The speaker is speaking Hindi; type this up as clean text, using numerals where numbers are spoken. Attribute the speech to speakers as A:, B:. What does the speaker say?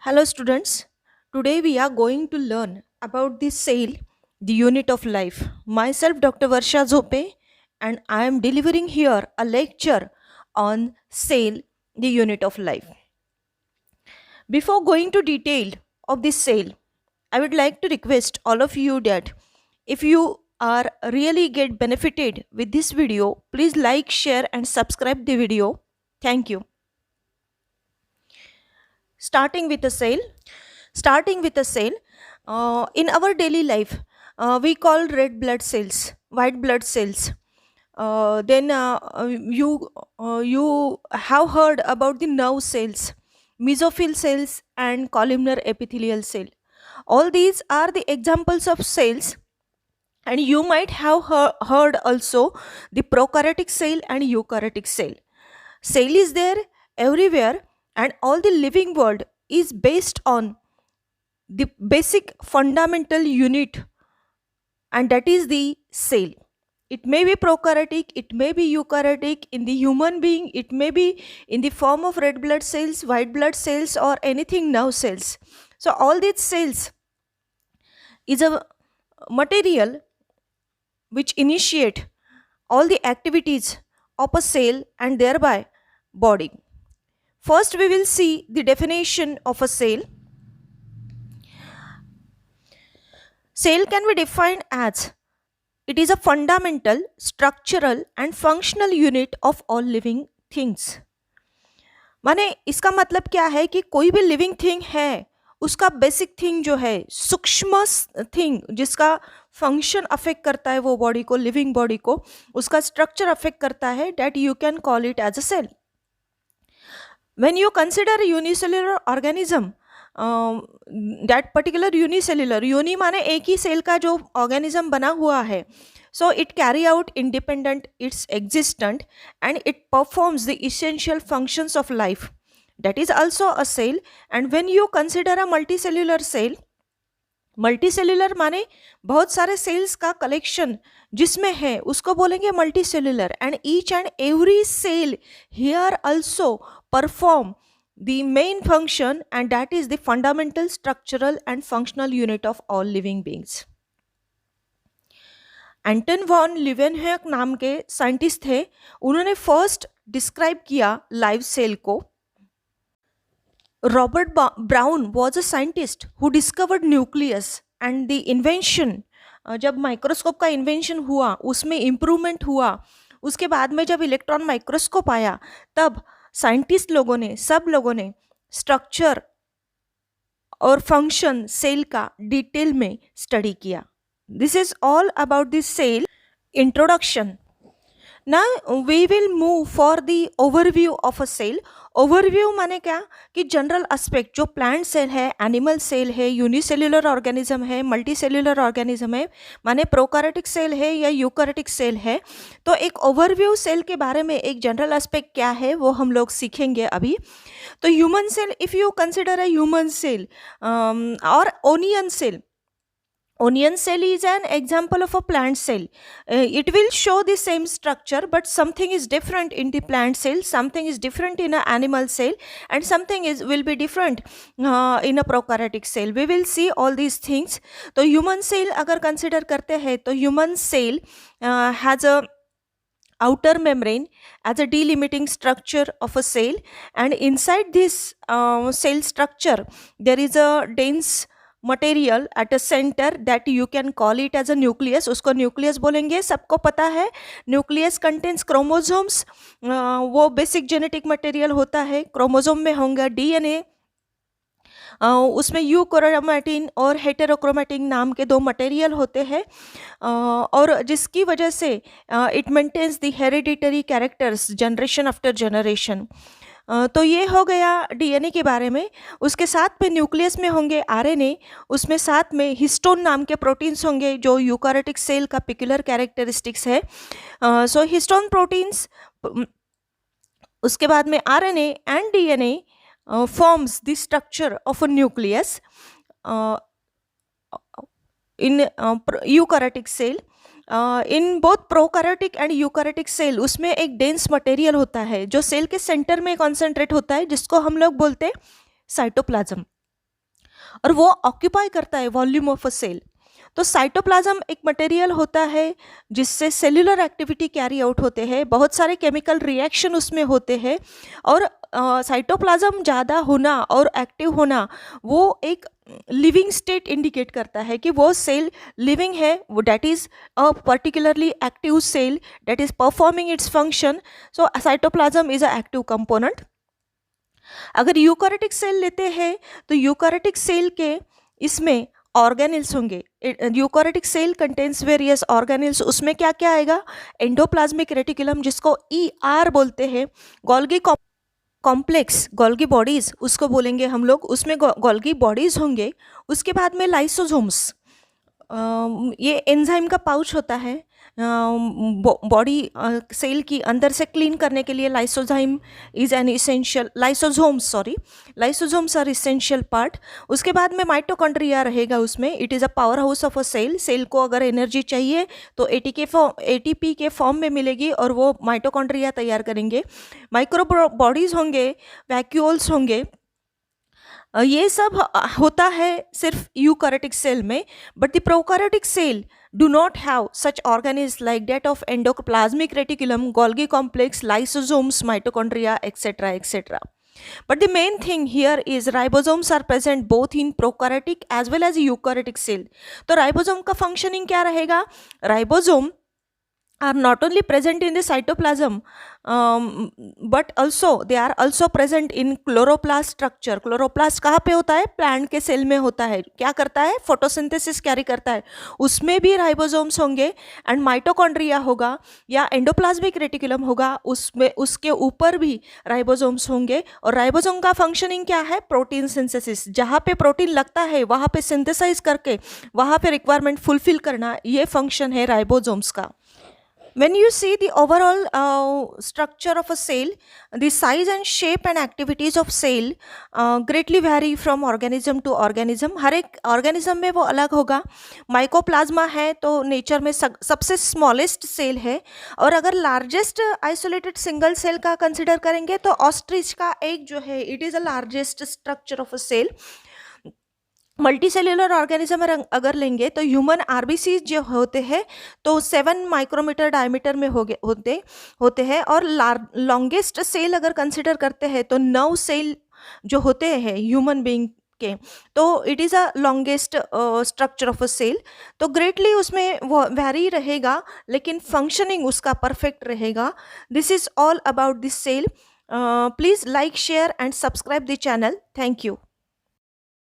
A: Hello, students. Today we are going to learn about the cell, the unit of life. Myself, Dr. Varsha Zope, and I am delivering here a lecture on cell, the unit of life. Before going to detail of this cell, I would like to request all of you that if you are really get benefited with this video, please like, share, and subscribe the video. Thank you. Starting with a cell. Starting with a cell, in our daily life, we call red blood cells, white blood cells. Then you have heard about the nerve cells, mesophyll cells, and columnar epithelial cell. All these are the examples of cells, and you might have heard also the prokaryotic cell and eukaryotic cell. Cell is there everywhere, and all the living world is based on the basic fundamental unit, and that is the cell. It may be prokaryotic, it may be eukaryotic. In the human being, it may be in the form of red blood cells, white blood cells, or anything nerve cells. So all these cells is a material which initiate all the activities of a cell and thereby body. First we will see the definition of a cell. Cell can be defined as it is a fundamental, structural and functional unit of all living things. माने इसका मतलब क्या है कि कोई भी लिविंग थिंग है, उसका बेसिक थिंग जो है, सूक्ष्म थिंग जिसका फंक्शन अफेक्ट करता है वो बॉडी को, लिविंग बॉडी को, उसका स्ट्रक्चर अफेक्ट करता है, that you can call it as a cell. When you consider a unicellular organism, that particular unicellular, uni माने एक ही सेल का जो ऑर्गेनिज्म बना हुआ है, so it carry out independent its existent and it performs the essential functions of life, that is also a cell. And when you consider a multicellular cell, multicellular माने बहुत सारे सेल्स का कलेक्शन जिसमें है उसको बोलेंगे multicellular. And each and every cell here also perform the main function, and that is the fundamental, structural and functional unit of all living beings. Anton von Leeuwenhoek नाम के साइंटिस्ट थे. उन्होंने फर्स्ट डिस्क्राइब किया लाइव सेल को. Robert Brown was a scientist who discovered nucleus, and the invention, जब माइक्रोस्कोप का इन्वेंशन हुआ उसमें इम्प्रूवमेंट हुआ. उसके बाद में जब इलेक्ट्रॉन माइक्रोस्कोप आया तब साइंटिस्ट लोगों ने, सब लोगों ने स्ट्रक्चर और फंक्शन सेल का डिटेल में स्टडी किया. This is all about this cell. Introduction. Now we will move for the overview of a cell. Overview माने क्या कि जनरल एस्पेक्ट, जो प्लांट सेल है, एनिमल सेल है, यूनिसेल्युलर ऑर्गेनिज्म है, मल्टीसेल्युलर ऑर्गेनिज्म है, माने प्रोकैरियोटिक सेल है या यूकैरियोटिक सेल है. तो एक ओवरव्यू सेल के बारे में एक जनरल एस्पेक्ट क्या है वो हम लोग सीखेंगे अभी. तो human cell, if you consider a human cell और onion cell. Onion cell is an example of a plant cell. It will show the same structure, but something is different in the plant cell, something is different in an animal cell, and something will be different in a prokaryotic cell. We will see all these things. तो human cell अगर consider करते हैं तो human cell has a outer membrane as a delimiting structure of a cell, and inside this cell structure there is a dense material at a centre that you can call it as a nucleus. उसको न्यूक्लियस बोलेंगे. सबको पता है न्यूक्लियस कंटेन्स क्रोमोसोम्स. वो बेसिक जेनेटिक मटेरियल होता है. क्रोमोसोम में होंगे डीएनए, उसमें यूक्रोमैटिन और हेटेरोक्रोमैटिन नाम के दो मटेरियल होते हैं, और जिसकी वजह से it maintains the hereditary characters generation after generation. तो ये हो गया डीएनए के बारे में. उसके साथ में न्यूक्लियस में होंगे आरएनए, उसमें साथ में हिस्टोन नाम के प्रोटीन्स होंगे जो यूकैरियोटिक सेल का पिक्युलर कैरेक्टरिस्टिक्स है. सो हिस्टोन प्रोटीन्स, उसके बाद में RNA and DNA forms the structure of a nucleus in eukaryotic cell. In both prokaryotic and eukaryotic cell उसमें एक डेंस मटेरियल होता है जो सेल के सेंटर में कॉन्सेंट्रेट होता है, जिसको हम लोग बोलते हैं साइटोप्लाज्म. और वो ऑक्यूपाई करता है वॉल्यूम ऑफ अ सेल। तो साइटोप्लाज्म एक मटेरियल होता है जिससे सेल्यूलर एक्टिविटी कैरी आउट होते हैं, बहुत सारे केमिकल रिएक्शन उसमें होते हैं, और साइटोप्लाज्म ज़्यादा होना और एक्टिव होना वो एक लिविंग स्टेट इंडिकेट करता है कि वो सेल लिविंग है, वो that is a particularly active cell that is performing its function. So cytoplasm is a active component. अगर यूकैरियोटिक सेल लेते हैं तो यूकैरियोटिक सेल के इसमें ऑर्गेनेल्स होंगे। Eukaryotic cell contains various organelles. उसमें क्या क्या आएगा? एंडोप्लाज्मिक रेटिकुलम जिसको ER बोलते हैं, गोल्गी कॉम्प्लेक्स, गोल्गी बॉडीज उसको बोलेंगे हम लोग, उसमें गोल्गी बॉडीज होंगे। उसके बाद में लाइसोसोम्स, ये एंजाइम का पाउच होता है बॉडी सेल की अंदर से क्लीन करने के लिए। Lysozyme is an essential, lysosomes are essential part. उसके बाद में माइटोकॉन्ड्रिया रहेगा उसमें। It is a power house of a cell. Cell को अगर एनर्जी चाहिए तो ATP के फॉर्म में मिलेगी और वो माइटोकॉन्ड्रिया तैयार करेंगे। माइक्रो बॉडीज होंगे, वैक्यूल्स होंगे। ये सब होता है सिर्फ यूकैरियोटिक सेल में, but the prokaryotic cell do not have such organelles like that of endoplasmic reticulum, Golgi complex, lysosomes, mitochondria, etc., etc. But the main thing here is ribosomes are present both in prokaryotic as well as eukaryotic cell. तो राइबोसोम का फंक्शनिंग क्या रहेगा? Ribosome are not only present in the cytoplasm, but also they are also present in chloroplast structure. Chloroplast कहाँ पे होता है? प्लांट के सेल में होता है। क्या करता है? फोटोसिंथेसिस कैरी करता है। उसमें भी राइबोसोम्स होंगे एंड माइटोकॉन्ड्रिया होगा या एंडोप्लाज्मिक रेटिकुलम होगा, उसमें उसके ऊपर भी राइबोसोम्स होंगे। और राइबोसोम का फंक्शनिंग क्या है? Protein synthesis. जहाँ पे प्रोटीन लगता है वहाँ पे सिंथेसाइज करके वहाँ पे रिक्वायरमेंट फुलफिल करना, ये फंक्शन है राइबोसोम्स का। When you see the overall structure of a cell, the size and shape and activities of cell greatly vary from organism to organism. हर एक ऑर्गेनिज्म में वो अलग होगा। माइकोप्लाज्मा है तो नेचर में सबसे स्मॉलेस्ट सेल है, और अगर लार्जेस्ट आइसोलेटेड सिंगल सेल का कंसिडर करेंगे तो ऑस्ट्रिच का एग जो है, it is a largest structure of a cell. Multicellular organism अगर लेंगे तो ह्यूमन RBC जो होते हैं तो 7 माइक्रोमीटर डायमीटर में होते हैं, और लॉन्गेस्ट सेल अगर कंसिडर करते हैं तो 9 सेल जो होते हैं ह्यूमन बीइंग के, तो it is a longest structure of a cell. तो ग्रेटली उसमें वो वैरी रहेगा, लेकिन फंक्शनिंग उसका परफेक्ट रहेगा। This is all about this cell. Please like, share and subscribe the channel. Thank you.